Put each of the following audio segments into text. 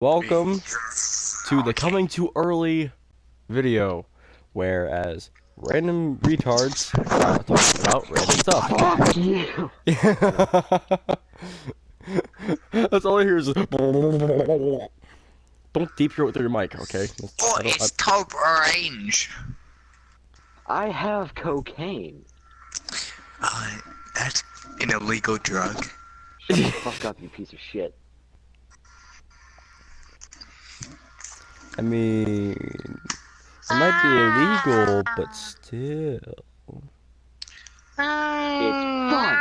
Welcome to the coming too early video, whereas random retards talk about random stuff. Fuck you! That's all I hear is don't deep throat through your mic, okay? Oh, it's top orange. I have cocaine. That's an illegal drug. Shut the fuck up, you piece of shit. I mean, it might be illegal, but still. It's fun!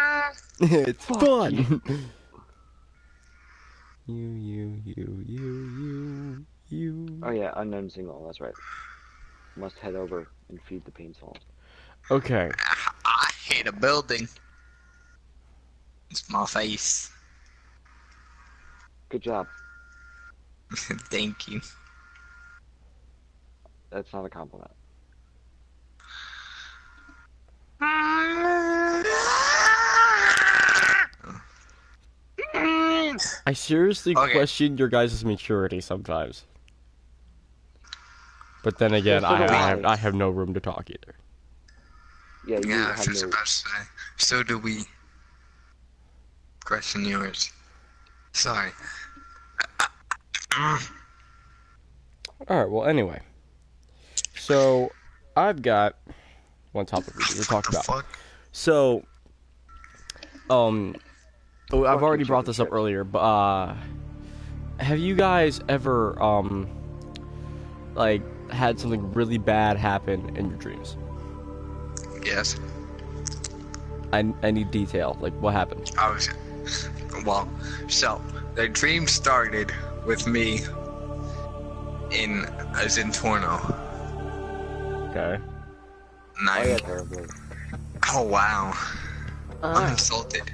It's Fuck fun! You. Oh yeah, unknown signal, that's right. Must head over and feed the painful. Okay. I hate a building. It's my face. Good job. Thank you. That's not a compliment. I seriously Okay. question your guys' maturity sometimes. But then again, Yes, so do I have no room to talk either. Yeah, you Yeah, I was have just no... about to say. So do we. Question yours. Sorry. Alright, well, anyway. So, I've got one topic we need to talk about. Fuck? So, I've already you, brought this up earlier, but, have you guys ever, like, had something really bad happen in your dreams? Yes. I need detail. Like, what happened? Well, so, the dream started with me in a Zentorno. Okay. And Oh yeah, terribly. Oh wow. I'm insulted.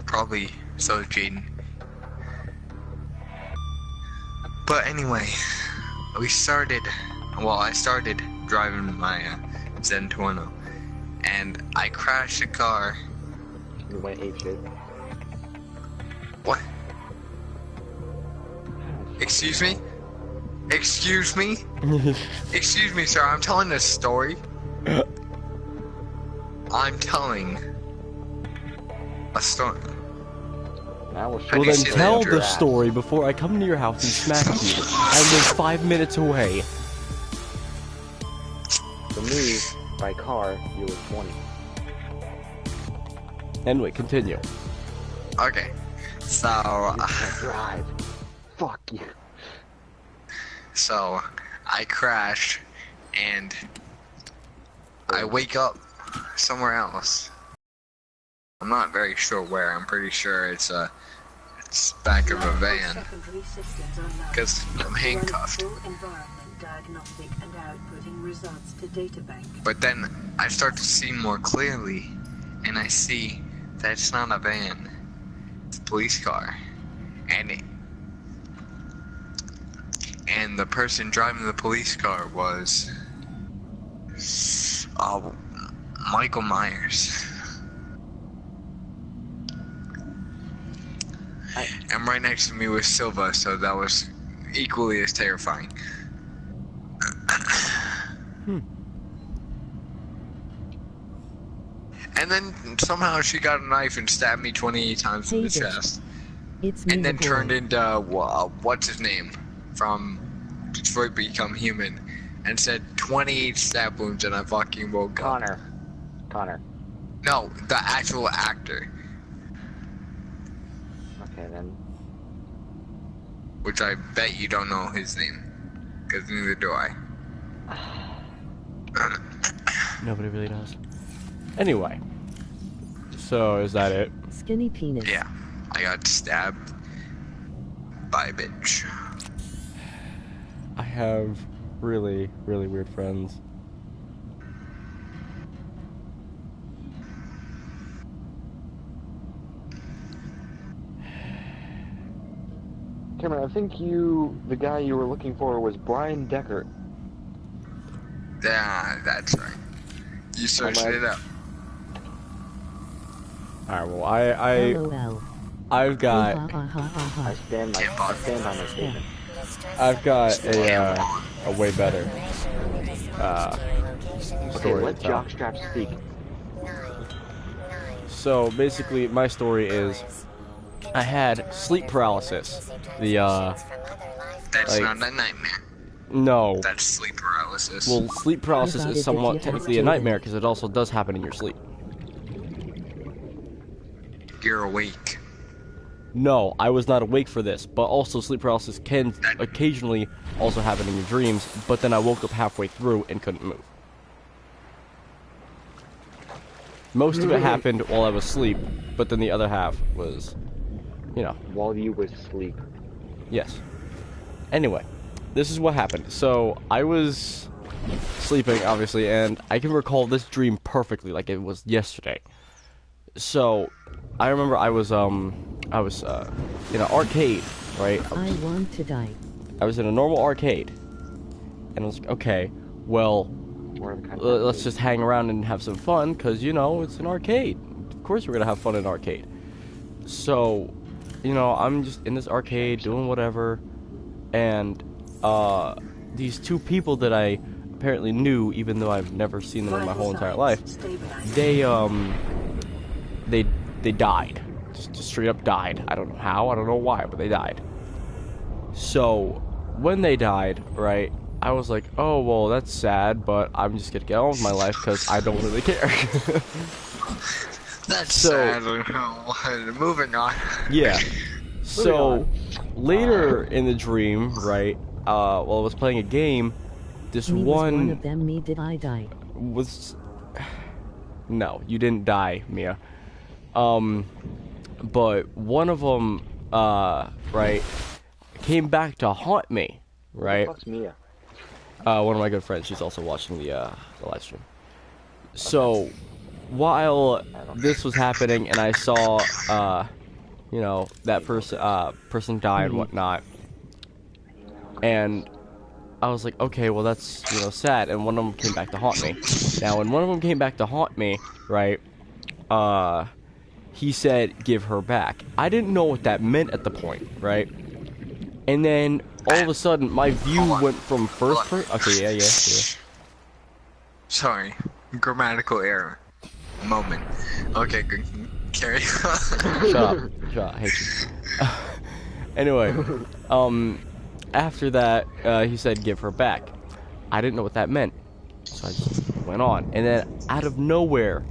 Probably so Jaden. But anyway, I started driving my Zentorno, and I crashed a car. You went ape shit. What? Excuse me? Excuse me? Excuse me, sir, I'm telling a story. I'm telling a story. Now we'll show Well, you then see tell that the ass. story before I come to your house and smack you. I live 5 minutes away. For me, by car, you were 20. Anyway, continue. Okay. So, You can't drive. Fuck you. so I crashed and I wake up somewhere else. I'm not very sure where. I'm pretty sure it's back of a van because I'm handcuffed. But then I start to see more clearly, and I see that it's not a van. It's a police car, and the person driving the police car was Michael Myers. And right next to me was Silva, so that was equally as terrifying. And then somehow she got a knife and stabbed me 28 times in the chest. And then turned into, what's his name? From Detroit Become Human. And said 28 stab wounds, and I fucking woke up. Connor. No, the actual actor. Okay then. Which I bet you don't know his name. Because neither do I. Nobody really does. Anyway. So, is that it? Skinny penis. Yeah. I got stabbed by a bitch. I have really, really weird friends. Cameron, I think the guy you were looking for was Brian Deckert. Yeah, that's right. You searched it up. Alright, well, LOL. I've got... I stand by my statement. I've got a way better Okay, story let to tell. Jockstrap speak. So basically, my story is I had sleep paralysis. The That's like, not a nightmare. no. That's sleep paralysis. Well, sleep paralysis is somewhat technically a nightmare because it also does happen in your sleep. You're awake. No, I was not awake for this, but also sleep paralysis can occasionally also happen in your dreams, but then I woke up halfway through and couldn't move. Most of it happened while I was asleep, but then the other half was, you know. While you were asleep. Yes. Anyway, this is what happened. So, I was sleeping, obviously, and I can recall this dream perfectly, like it was yesterday. So, I remember I was in an arcade, right? I want to die. I was in a normal arcade. And I was like, okay, well, let's just hang around and have some fun, because, you know, it's an arcade. Of course we're going to have fun in an arcade. So, you know, I'm just in this arcade doing whatever, and these two people that I apparently knew, even though I've never seen them in my whole entire life, they died. Just straight up died. I don't know how, I don't know why, but they died. So, when they died, right, I was like, oh, well, that's sad, but I'm just gonna get on with my life because I don't really care. That's so, sad. Moving on. Yeah. So, later in the dream, right, while I was playing a game, this one of them, me, did I die? Was... No, you didn't die, Mia. But one of them, right, came back to haunt me, right? What's Mia? One of my good friends. She's also watching the live stream. So, while this was happening, and I saw, you know, that person die and whatnot, and I was like, okay, well, that's, you know, sad. And one of them came back to haunt me. Now, when one of them came back to haunt me, right, he said, give her back. I didn't know what that meant at the point, right? And then, all of a sudden, my view went from first person... Okay, yeah. Sorry. Grammatical error. Moment. Okay, good. Carry on. Shut up. I hate you. Anyway, after that, he said, give her back. I didn't know what that meant. So I just went on. And then, out of nowhere,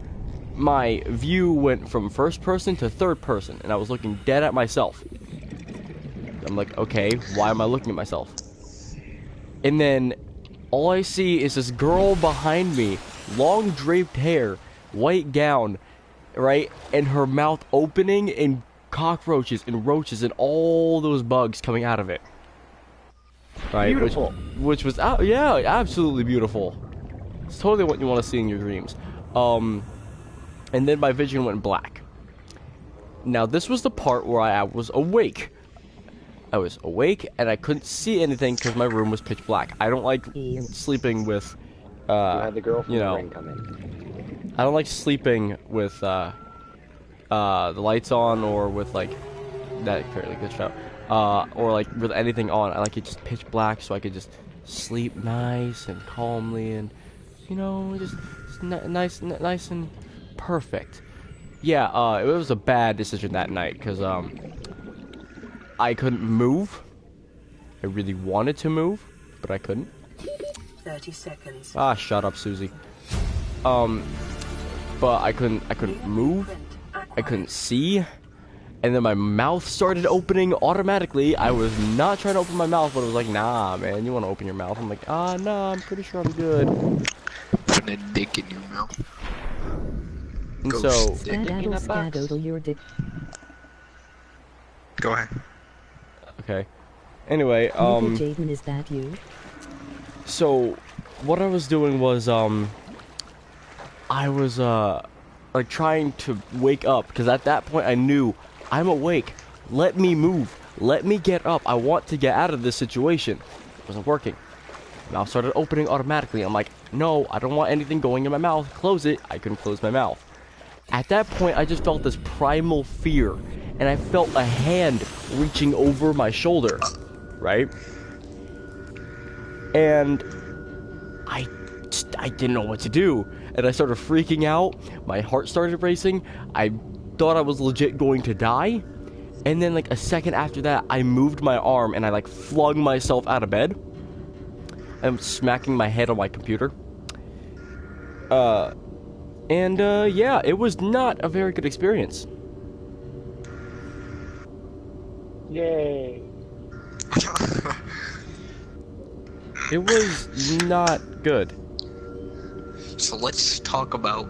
my view went from first person to third person. And I was looking dead at myself. I'm like, okay, why am I looking at myself? And then, all I see is this girl behind me, long draped hair, white gown, right? And her mouth opening, and cockroaches and roaches and all those bugs coming out of it. Right? Beautiful. Which was, yeah, absolutely beautiful. It's totally what you want to see in your dreams. And then my vision went black. Now, this was the part where I was awake. I was awake, and I couldn't see anything because my room was pitch black. I don't like sleeping with, you had the girl from you the know, ring come in. I don't like sleeping with, the lights on, or with, like, that fairly good shout, or, like, with anything on. I like it just pitch black so I could just sleep nice and calmly and, you know, just nice and perfect. Yeah, it was a bad decision that night, because, I couldn't move. I really wanted to move, but I couldn't. 30 seconds. Ah, shut up, Susie. But I couldn't move. I couldn't see. And then my mouth started opening automatically. I was not trying to open my mouth, but it was like, nah, man, you want to open your mouth? I'm like, nah, I'm pretty sure I'm good. Put a dick in your mouth. And Ghost so, Skedaddle, your dick. Go ahead. okay. Anyway, Jaden, is that you? so what I was doing was, I was, like, trying to wake up, because at that point I knew, I'm awake. Let me move. Let me get up. I want to get out of this situation. It wasn't working. Mouth started opening automatically. I'm like, no, I don't want anything going in my mouth. Close it. I couldn't close my mouth. At that point, I just felt this primal fear, and I felt a hand reaching over my shoulder, right? and I didn't know what to do, and I started freaking out. My heart started racing. I thought I was legit going to die, and then like a second after that, I moved my arm and I like flung myself out of bed. I'm smacking my head on my computer. Yeah, it was not a very good experience. Yay. It was not good. So let's talk about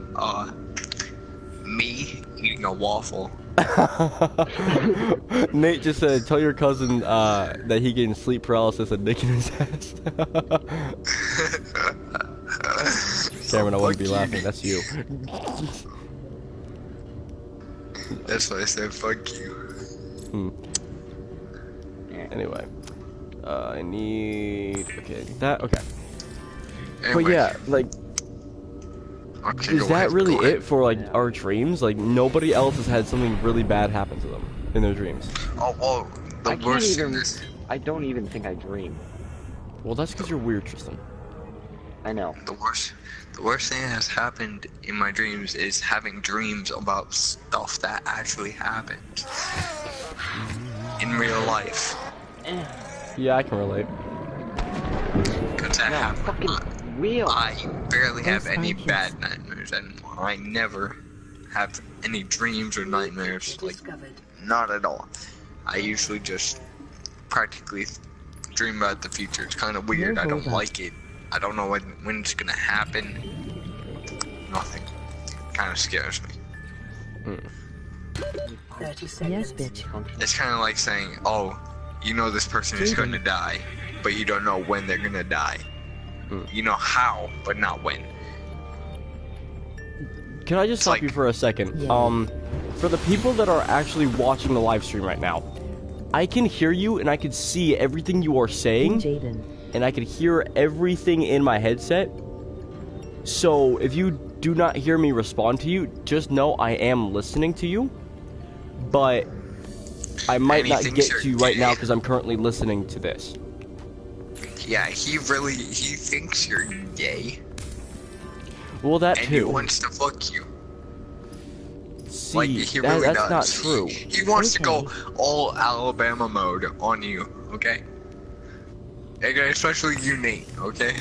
me eating a waffle. Nate just said, tell your cousin that he getting sleep paralysis and nicking his ass. Cameron, I wouldn't be laughing. That's you. That's why I said fuck you. Anyway, I need that. Okay. Anyway, But yeah, like, okay, is go that ahead, really go ahead. it for like our dreams? Like nobody else has had something really bad happen to them in their dreams. Oh, well, the I can't worst even. thing is, I don't even think I dream. Well, that's because you're weird, Tristan. I know. the worst thing that has happened in my dreams is having dreams about stuff that actually happened in real life. Yeah, I can relate. Because that No, happened. fucking real. I barely have Those any spy bad nightmares anymore. I never have any dreams or nightmares. Like, Discovered. not at all. I usually just practically dream about the future. It's kind of weird. I don't hold up. like it. I don't know when it's gonna happen. Nothing. Kind of scares me. 30 seconds. Yes, bitch. It's kind of like saying, oh, you know this person is going to die, but you don't know when they're gonna die. You know how, but not when. Can I just stop like- you for a second? Yeah. For the people that are actually watching the live stream right now, I can hear you and I can see everything you are saying, Jaden. and I can hear everything in my headset. So if you do not hear me respond to you, just know I am listening to you, but I might And he not thinks get to you're you right now gay. because I'm currently listening to this. Yeah, he thinks you're gay, Well, that and he too. wants to fuck you. See, Like, he really that's does. not true. He wants to go Okay. all Alabama mode on you, okay? Okay, especially you, Nate, okay?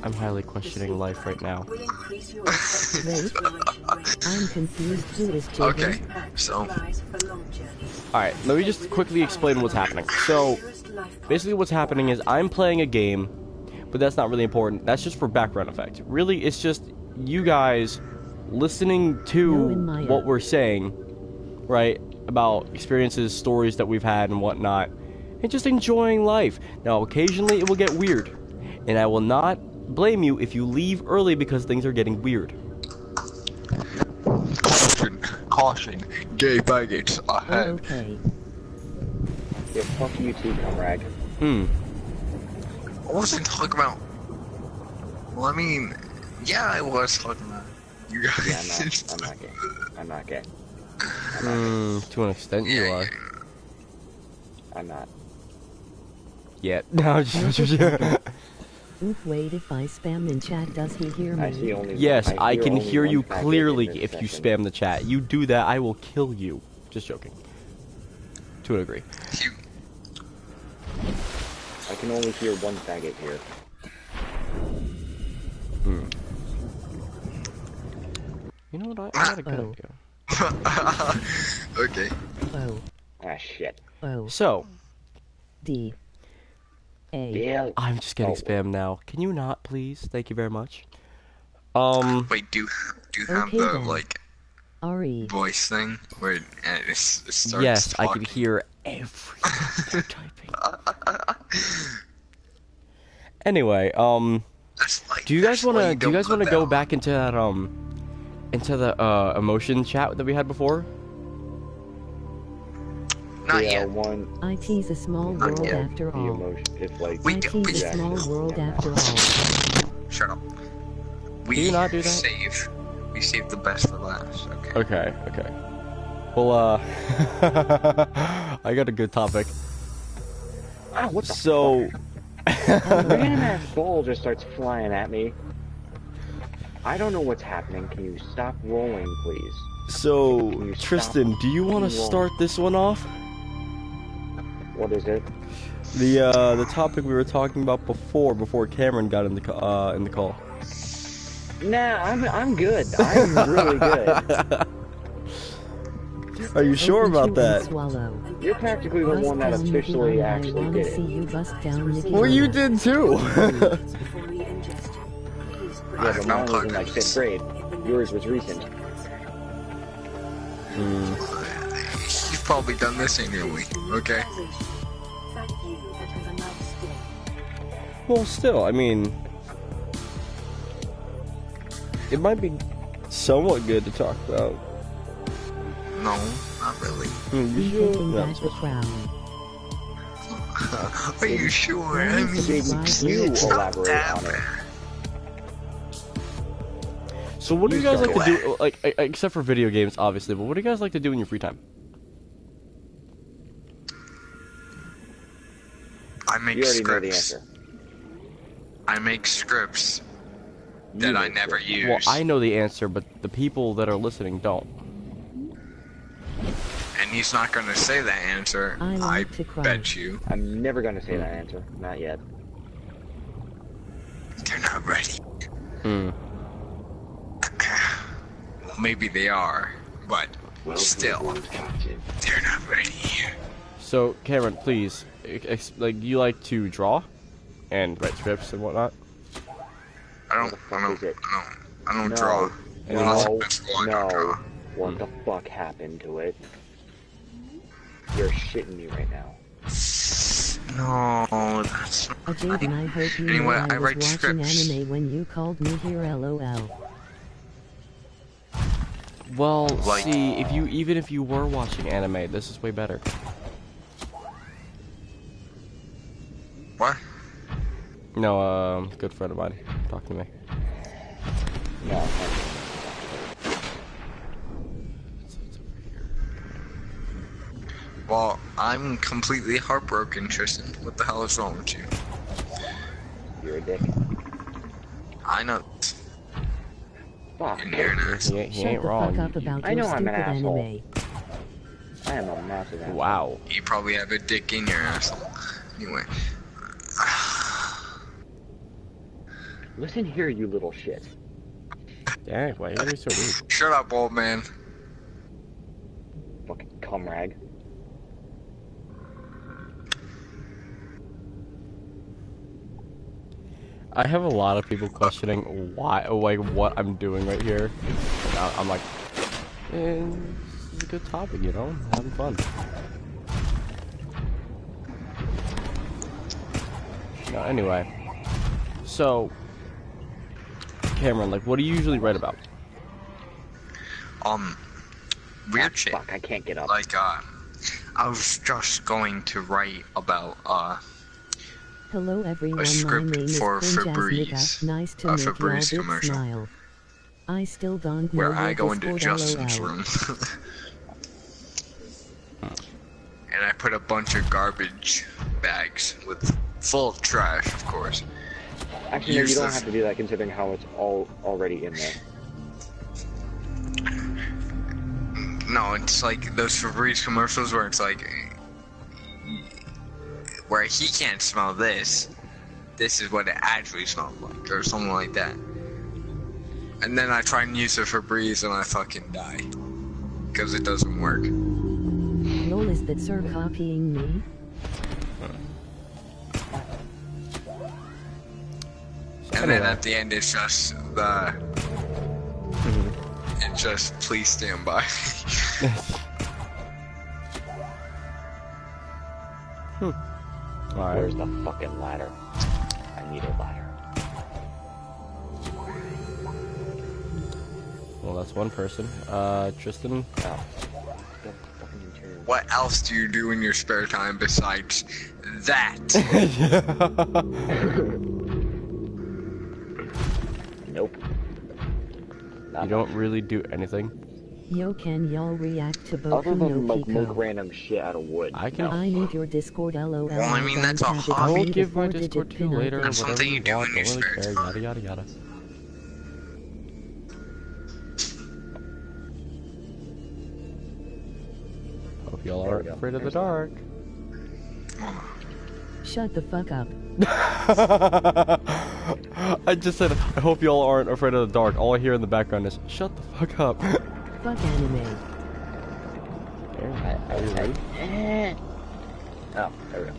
I'm highly questioning life right now. Will increase your exploration rate. I'm confused. Who is Jaden? Okay, Pack so, supplies for long journeys. Alright, let me just quickly explain what's happening. So, Nearest life pod. basically what's happening is I'm playing a game, but that's not really important. That's just for background effect. Really, it's just you guys listening to No, in my what we're saying, right? About experiences, stories that we've had and whatnot, and just enjoying life. Now, occasionally it will get weird, and I will not blame you if you leave early because things are getting weird. caution, gay faggots ahead. Okay. Yeah, fuck you too, comrade. Hmm. I wasn't talking about. Well, I mean, yeah, I was talking about you guys. Yeah, I'm not gay. I'm not gay. To an extent, you Yeah, are. I'm not. Yeah. No, just. Oof, wait, if I spam in chat, does he hear I see me? only. Yes, I can only hear one you faggot in clearly this if you session. spam the chat. You do that, I will kill you. Just joking. To a degree. You, I can only hear one faggot here. You know what? I got a good Oh. idea. okay. O Ah, shit. O So, D A. Yeah. I'm just getting Oh. spam now. Can you not, please? Thank you very much. Wait, do you have Okay, the then. like R E. voice thing where it starts yes, I talking? can hear everything they're typing. Anyway, That's like, do you guys that's why wanna you don't go live back into that into the emotion chat that we had before? Not Yeah, yet. one. IT's a small Not world yet. after The all. emotion. It's like. Wait, IT's a small world after all. Shut up. We Do you not do that? save. We save the best for last. Okay. Okay, okay. Well, I got a good topic. Ah, what the So, fuck? Random ass ball just starts flying at me. I don't know what's happening. Can you stop rolling, please? so Can you Tristan, do you want to fucking start this one off? What is it? The topic we were talking about before Cameron got in the call. Nah, I'm good. I'm really good. Are you sure Open about chew and that? swallow. You're practically the Bust one that down, Nicky officially Hana. I actually wanna did see it. you bust down, Nicky Well, you Hana. did too. Before we ingest. Please Yeah, I but have no mine was in like plugins. 5th grade. Yours was recent. You've probably done this in your week, okay? Thank you and have a nice day. Well, still, I mean, it might be somewhat good to talk about. No, not really. You Taking no, back the crown. Are you sure? I Why mean, is it Maybe you right? elaborate on it. So what do you You guys like start. to do, like, except for video games, obviously, but what do you guys like to do in your free time? I make You already know the scripts. answer. I make scripts You that I make never sure. use. Well, I know the answer, but the people that are listening don't. And he's not gonna say that answer. I like to cry. bet you. I'm never gonna say that answer. Not yet. They're not ready. Hmm. Well, maybe they are, but still, they're not ready. So, Cameron, please, like, you like to draw and write scripts and whatnot? I What the fuck is it? I don't No. draw. No. Well, that's why I don't No. draw. What the fuck happened to it? You're shitting me right now. No, that's not. Jaden, I hope you Anyway, know I I was write watching scripts. anime when you called me here, lol. Well, Like- see, even if you were watching anime, this is way better. What? No, good friend of mine talking to me. No. Well, I'm completely heartbroken, Tristan. What the hell is wrong with you? You're a dick. I know. Fuck. And you're an ass. He Shut ain't the wrong. fuck up about I your know I'm an stupid asshole. anime. I am a massive asshole. Wow. You probably have a dick in your asshole. Anyway. Listen here, you little shit. Dang, why are you so rude? Shut up, old man. Fucking cum rag. I have a lot of people questioning why, like, what I'm doing right here. And I'm like, this is a good topic, you know? Having fun. No, anyway. So, Cameron, like, what do you usually write about? Weird shit. Fuck, I can't get up. Like, I was just going to write about, Hello everyone, my script name is for Cringe Febreze. Asnica. Nice to A meet y'all, Febreze big commercial. smile. I still don't know where your I go into Discord, Justin's lol. room. And I put a bunch of garbage bags with full of trash, of course. Actually, no, you don't useless. have to do that considering how it's all already in there. No, it's like those Febreze commercials where it's like, where he can't smell this. This is what it actually smells like, or something like that. And then I try and use the Febreze and I fucking die. Because it doesn't work. Lol, is that sir copying me? And then at the end it's just the... It's just, please stand by. Alright. Where's the fucking ladder? I need a ladder. Well, that's one person. Tristan. Oh. The fucking interior. What else do you do in your spare time besides that? Nope. You don't really do anything. Yo, can y'all react to Boku Other no than like make Pico? random shit out of wood. I can. I need your Discord, lol. Well, I mean, that's a Don't have it. I hobby. will Need a give my 4-digit Discord to you pin, I later. think. That's Whatever something you you do want. in Don't your really spare care. time. Yada yada yada. Hope y'all aren't afraid of the dark. Shut the fuck up. I just said, I hope y'all aren't afraid of the dark. All I hear in the background is, shut the fuck up. Fuck anime. Are you ready? Oh, there we go.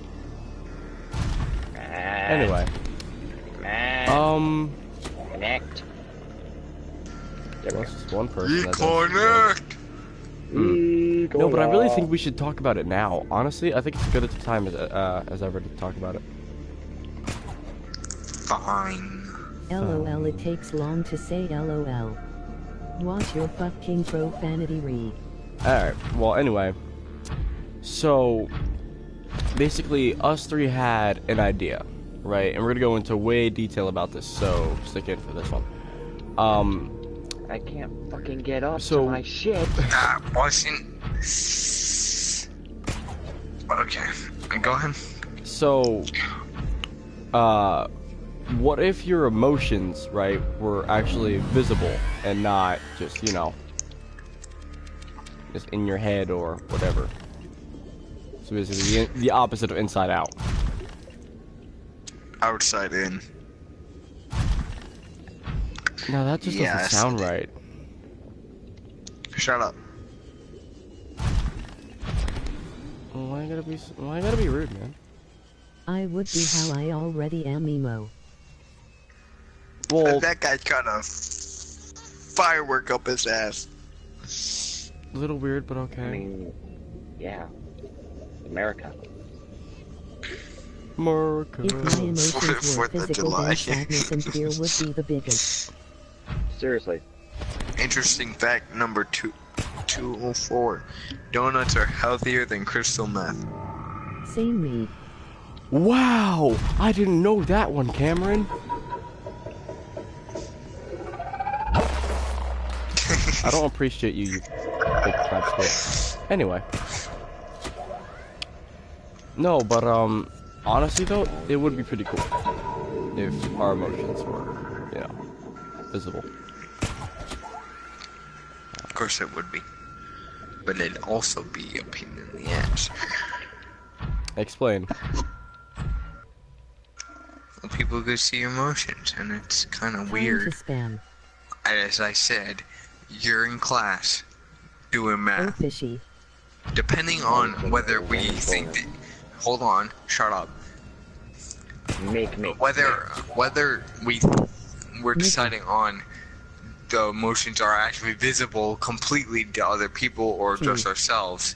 Anyway. Connect. There we Well, go. it's just one person. that does Reconnect! No, but I really think we should talk about it now. Honestly, I think it's as good a time as ever to talk about it. Fine. LOL, it takes long to say LOL. Watch your fucking profanity read. Alright, well, anyway. So, basically, us three had an idea, right? And we're gonna go into way detail about this, so stick in for this one. I can't fucking get up So- to my shit. That wasn't... Okay, go ahead. So, what if your emotions, right, were actually visible and not just, you know, just in your head or whatever? So basically, the opposite of inside out. Outside in. No, that just Yes. doesn't sound right. Shut up. Why I gotta be rude, man? I would be how I already am emo. Well, That guy got a firework up his ass. a little weird, but I okay. mean, yeah. America. America. If my emotions were 4th of physical, July. then sadness and fear would be the biggest. Seriously. Interesting fact number 204. Donuts are healthier than crystal meth. Same me. Wow! I didn't know that one, Cameron. I don't appreciate you big crap squid. Anyway. No, but honestly though, it would be pretty cool if our emotions were, you know, visible. Of course it would be. But it'd also be a pain in the ass. Explain. Well, people could see your emotions, and it's kind of Time weird. to spam. As I said, you're in class doing Oh, math. fishy. Depending on whether we think that... Hold on, shut up. Make me. Whether we're deciding on the emotions are actually visible completely to other people or just ourselves.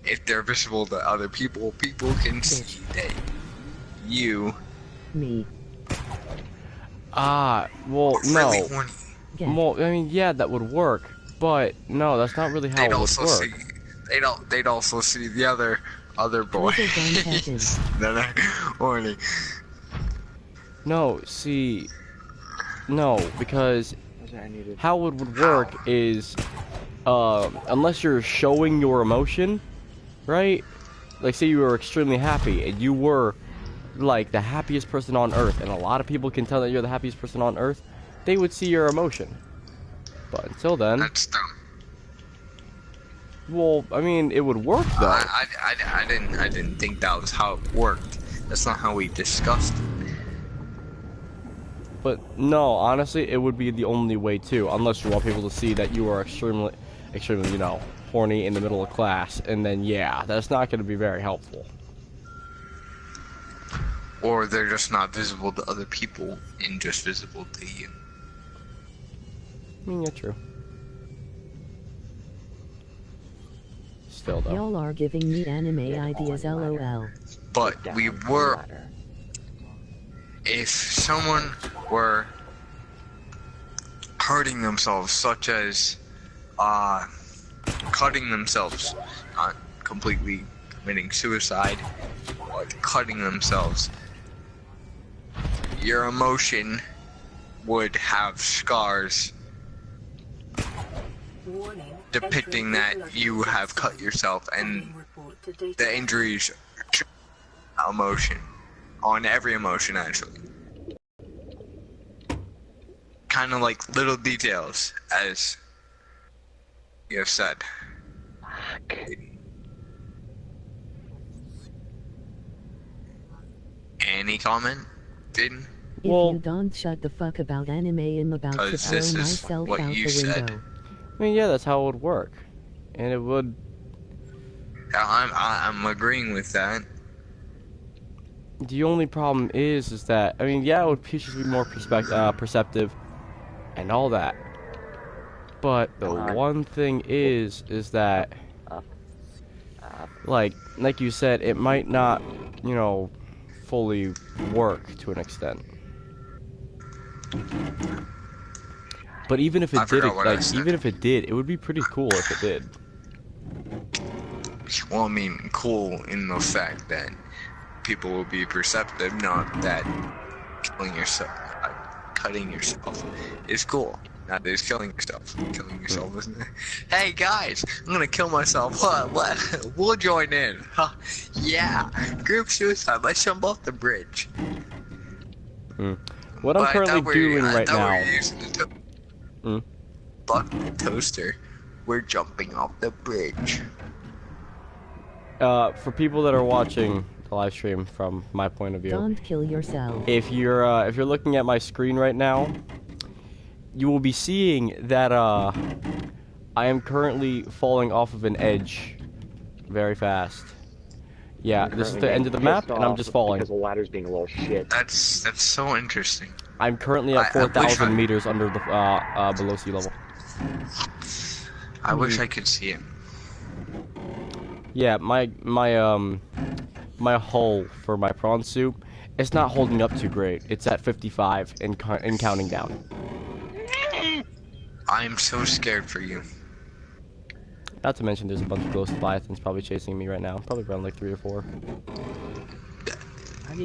If they're visible to other people, people can see that you Me. Well, are no. really horny. Get. Well, I mean, yeah, that would work, but no, that's not really how They'd it would also work. see they'd also see the other boys Twizzle gun catches. that are horny. No, see, no, because I needed. how it would work is, unless you're showing your emotion, right? Like, say you were extremely happy and you were, like, the happiest person on earth, and a lot of people can tell that you're the happiest person on earth, they would see your emotion. But until then, That's dumb. well, I mean, it would work though. I didn't think that was how it worked. That's not how we discussed it. But no, honestly, it would be the only way too, unless you want people to see that you are extremely, you know, horny in the middle of class, and then yeah, that's not going to be very helpful. Or they're just not visible to other people and just visible to you. I mean, yeah, true. Still though. Y'all are giving me anime ideas, lol. But we were, if someone were hurting themselves, such as cutting themselves, not completely committing suicide, but cutting themselves, your emotion would have scars Warning. depicting that you have cut yourself and the injuries emotion on every emotion actually. Kind of like little details, as you have said. Fuck. Any comment, Jaden? If Well- you don't shut the fuck about anime, I'm about to 'Cause throw this is myself what out you the said. window. I mean, yeah, that's how it would work, and it would. I'm agreeing with that. The only problem is that I mean, yeah, it would teach us to be more perceptive, and all that. But the one thing is that, like you said, it might not, you know, fully work to an extent. But even if I it did, forgot what I like said. even if it did, it would be pretty cool if it did. Well, I mean, cool in the fact that people will be perceptive, not that cutting yourself is cool. Not that it's killing yourself. Killing yourself, isn't it? Hey guys, I'm gonna kill myself. What? We'll join in. Huh? Yeah, group suicide. Let's jump off the bridge. What I'm But I currently thought doing I right thought we now. were using the bucket toaster. We're jumping off the bridge. For people that are watching the live stream from my point of view, Don't kill yourself. if you're looking at my screen right now, you will be seeing that I am currently falling off of an edge very fast. Yeah, this is the end of the map, and I'm just falling. Because the ladder's being a little shit. That's so interesting. I'm currently at I wish 4,000 I- meters under the below sea level. I wish I could see it. Yeah, my hull for my prawn suit, it's not holding up too great. It's at 55 and counting down. I'm so scared for you. Not to mention there's a bunch of ghost leviathans probably chasing me right now. Probably around like 3 or 4.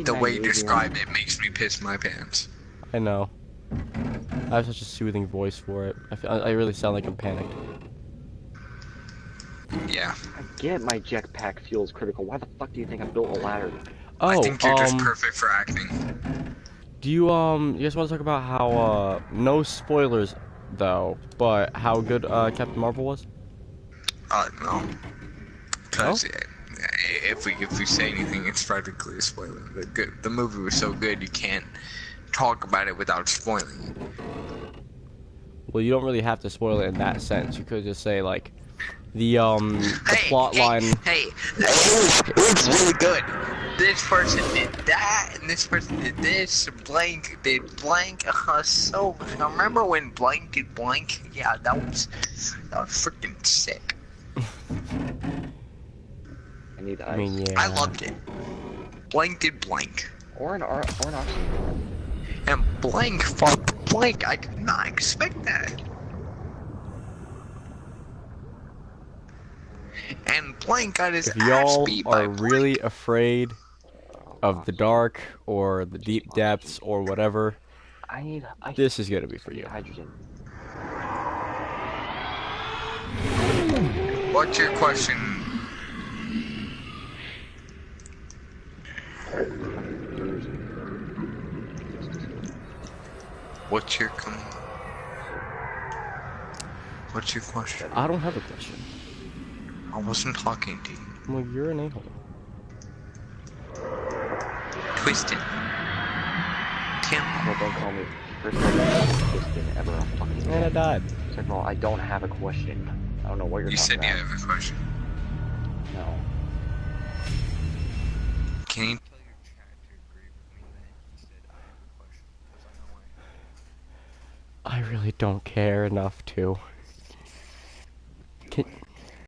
The way you describe it makes me piss my pants. I know. I have such a soothing voice for it. I really sound like I'm panicked. Yeah. I get my jetpack fuel's critical. Why the fuck do you think I built a ladder? Oh, I think you're just perfect for acting. do you guys want to talk about how no spoilers though, but how good Captain Marvel was? No. Because if we say anything, it's practically a spoiler. The movie was so good, you can't talk about it without spoiling it. Well, you don't really have to spoil it in that sense. You could just say like the plot line. Hey, it was really good. This person did that, and this person did this. Blank did blank. So I remember when blank did blank. Yeah, that was freaking sick. I need ice. I mean, yeah. I loved it. Blank did blank. Or an oxygen. And blank fucked blank. I could not expect that. And blank got his If ass y'all beat by are blank. really afraid of the dark or the deep depths or whatever, I need ice. this is gonna be for you. Hydrogen. What's your question? What's your What's your question? I don't have a question. I wasn't talking to you. Well, you're an a-hole. Twisted. Tim. Well, don't call me. First of all, don't twisted ever a fucking And I died. Second of all, I don't have a question. I don't know what you're You talking said you about. have a question. No. Can you tell your chat to agree with me that you said I have a question? Because I know I have. I really don't care enough to. Can